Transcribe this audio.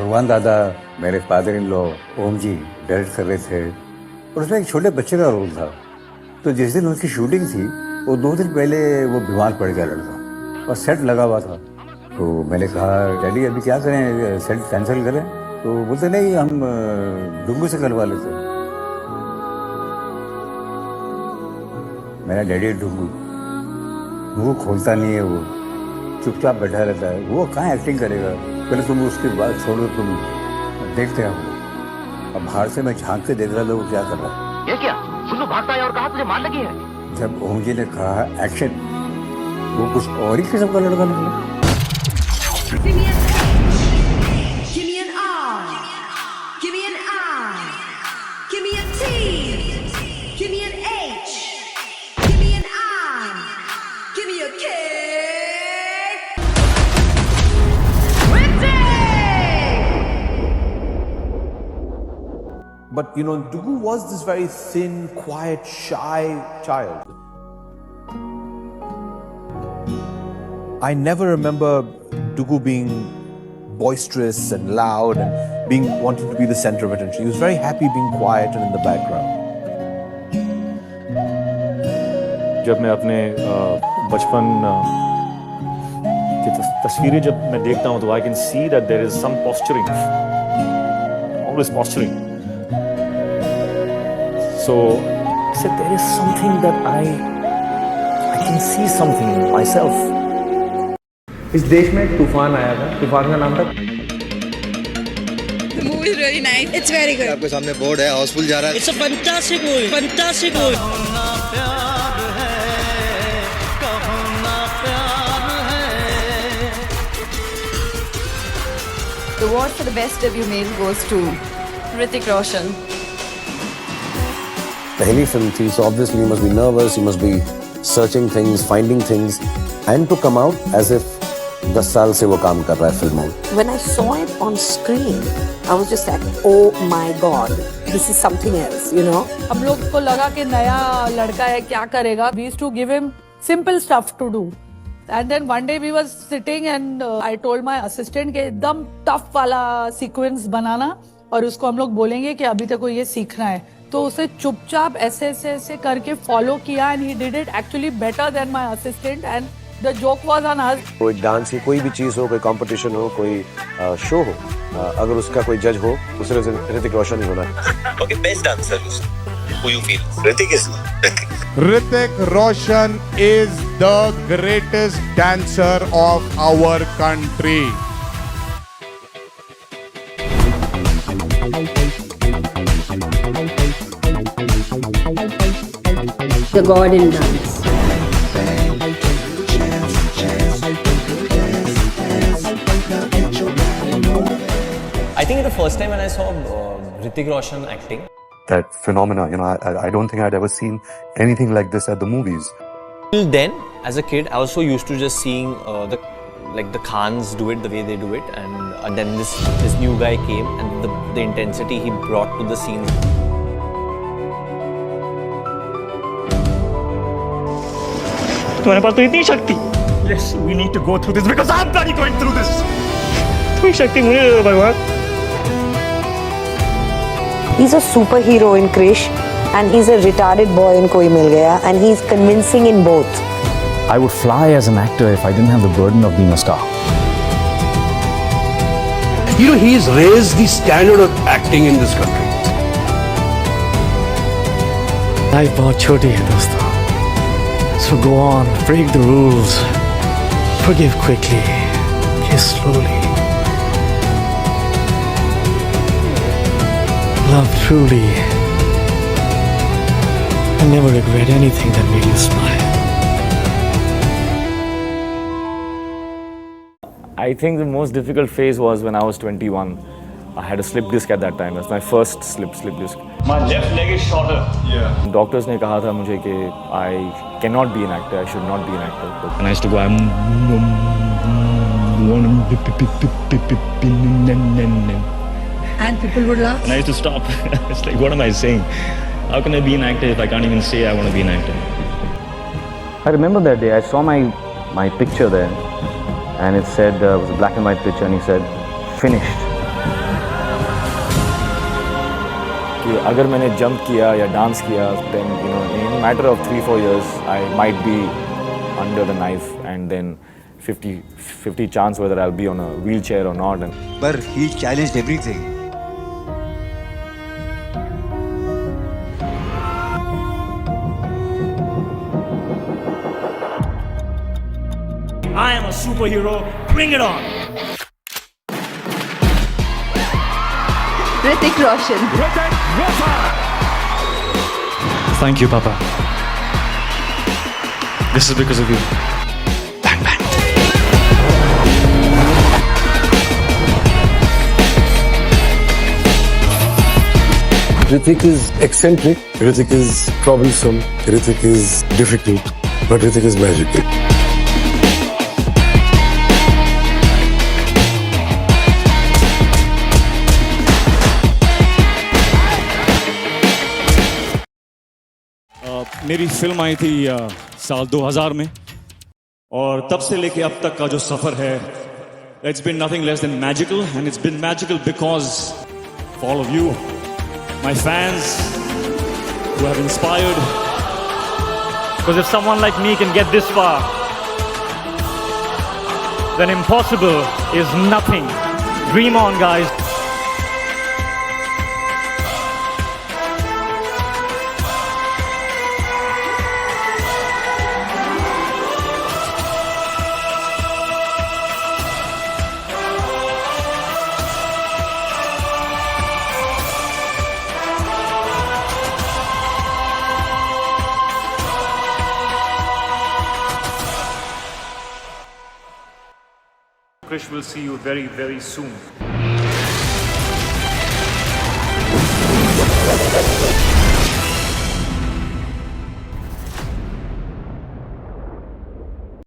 भगवान दादा, मेरे father in law Om ji direct कर रहे थे और उसमें एक छोटे बच्चे का रोल था। तो जिस दिन उसकी शूटिंग थी वो 2 दिन पहले वो बीमार पड़ गया लड़का और सेट लगा हुआ था। तो मैंने कहा डैडी अभी क्या करें, सेट कैंसिल करें? तो बोलते नहीं, हम डुंगू से करवा लेते। मेरा डैडी डुंगू, वो खोलता नहीं है, वो चुपचाप बैठा रहता है, वो कहाँ एक्टिंग करेगा। पहले तुम उसकी बात छोड़ो, तुम देखते हो। अब बाहर से मैं झांक के देख रहा था वो क्या कर रहा है। ये क्या सुनो, भागता है और कहा तुझे मार लगी है। जब ओम जी ने कहा एक्शन, वो कुछ और ही किस्म का लड़का निकला। But you know, Dugu was this very thin, quiet, shy child. I never remember Dugu being boisterous and loud and wanting to be the center of attention. He was very happy being quiet and in the background. जब मैं अपने बचपन की तस्वीरें जब मैं देखता हूँ तो I can see that there is some posturing, always posturing. So I said, there is something that I can see something in myself. इस देश में एक तूफान आया था, तूफान का नाम था। The movie is really nice. It's very good. आपके सामने बोर्ड है, हाउसफुल जा रहा है। It's a fantastic movie. Fantastic movie. The award for the best debut male goes to Hrithik Roshan. पहली फिल्म थी, so obviously you must be nervous, you must be searching things, finding things, and to come out as if 10 साल से वो काम कर रहा है फिल्मों में। When I saw it on screen, I was just like, oh my God, this is something else, you know. हम लोग को लगा कि नया लड़का है, क्या करेगा? We used to give him simple stuff to do. And then one day we was sitting and I told my assistant कि एकदम tough वाला sequence बनाना और उसको हम लोग बोलेंगे कि अभी तक को ये सीखना है। तो उसे चुपचाप ऐसे करके फॉलो किया and he did it actually better than my assistant and the joke was on us. कोई डांस की कोई भी चीज हो, कोई कंपटीशन हो, कोई शो हो, अगर उसका कोई जज हो, उसे ऋतिक रोशन ही होना है। Okay, best dancer who you feel? Hrithik is Hrithik Roshan is the greatest dancer of our country. The God in dance. I think the first time when I saw Hrithik Roshan acting, that phenomena, you know, I don't think I'd ever seen anything like this at the movies. till then, as a kid, I was so used to just seeing the Khans do it the way they do it, and then this new guy came and the intensity he brought to the scene. तुम्हारे पास तो इतनी शक्ति। Yes, we need to go through this because I'm bloody going through this. तुम्ही शक्ति मुझे दे दो भगवान। He's a superhero in Krish and he's a retarded boy in Koi Mil Gaya and he's convincing in both. I would fly as an actor if I didn't have the burden of being a star. You know, he's raised the standard of acting in this country. Life बहुत छोटी है दोस्तों. So go on, break the rules, forgive quickly, kiss slowly, love truly, and never regret anything that made you smile. I think the most difficult phase was when I was 21. I had a slip disc at that time. That's my first slip disc. My left leg is shorter. Yeah. Doctors ने कहा था मुझे कि I cannot be an actor. I should not be an actor. And I used to go, And people would laugh. and I used to stop. It's like, what am I saying? How can I be an actor if I can't even say I want to be an actor? I remember that day. I saw my picture there, and it said it was a black and white picture, and he said, "Finished." कि अगर मैंने jump किया या dance किया, then you know, in a matter of 3-4 years, I might be under the knife, and then 50 chance whether I'll be on a wheelchair or not. And But he challenged everything. I am a superhero. Bring it on. Hrithik Roshan. Thank you, Papa. This is because of you. Hrithik is eccentric, Hrithik is troublesome, Hrithik is difficult, but Hrithik is magical. मेरी film आई थी साल 2000 में और तब से लेके अब तक का जो सफर है, it's been nothing less than magical, and it's been magical because of all of you, my fans who have inspired. Because if someone like me can get this far, then impossible is nothing. Dream on, guys. Krish will see you very, very soon.